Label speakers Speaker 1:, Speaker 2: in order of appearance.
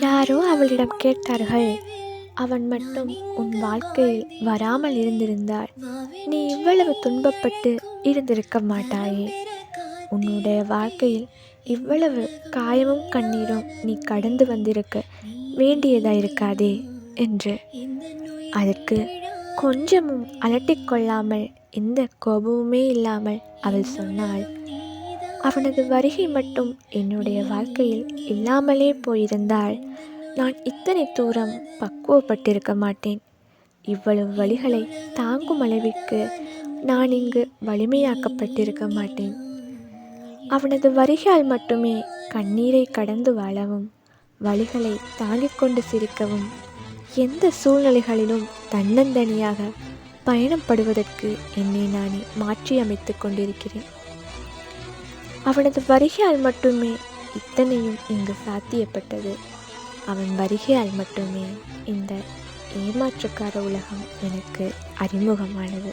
Speaker 1: யாரோ அவளிடம் கேட்டார்கள், அவன் மட்டும் உன் வாழ்க்கையில் வராமல் இருந்திருந்தால் நீ இவ்வளவு துன்பப்பட்டு இருந்திருக்க மாட்டாயே. உன்னுடைய வாழ்க்கையில் இவ்வளவு காயமும் கண்ணீரும் நீ கடந்து வந்திருக்க வேண்டியதாயிருக்காதே என்று. அதற்கு கொஞ்சமும் அலட்டிக்கொள்ளாமல், எந்த கோபமுமே இல்லாமல் அவள் சொன்னாள், அவனது வருகை மட்டும் என்னுடைய வாழ்க்கையில் இல்லாமலே போயிருந்தால் நான் இத்தனை தூரம் பக்குவப்பட்டிருக்க மாட்டேன். இவ்வளவு வழிகளை தாங்கும் அளவிற்கு நான் இங்கு வலிமையாக்கப்பட்டிருக்க மாட்டேன். அவனது வருகையால் மட்டுமே கண்ணீரை கடந்து வாழவும், வழிகளை தாங்கிக் கொண்டு சிரிக்கவும், எந்த சூழ்நிலைகளிலும் தன்னந்தனியாக பயணப்படுவதற்கு என்னை நானே மாற்றி அமைத்து கொண்டிருக்கிறேன். அவனது வருகையால் மட்டுமே இத்தனையும் இங்கு சாத்தியப்பட்டது. அவன் வருகையால் மட்டுமே இந்த ஏமாற்றுக்கார உலகம் எனக்கு அறிமுகமானது.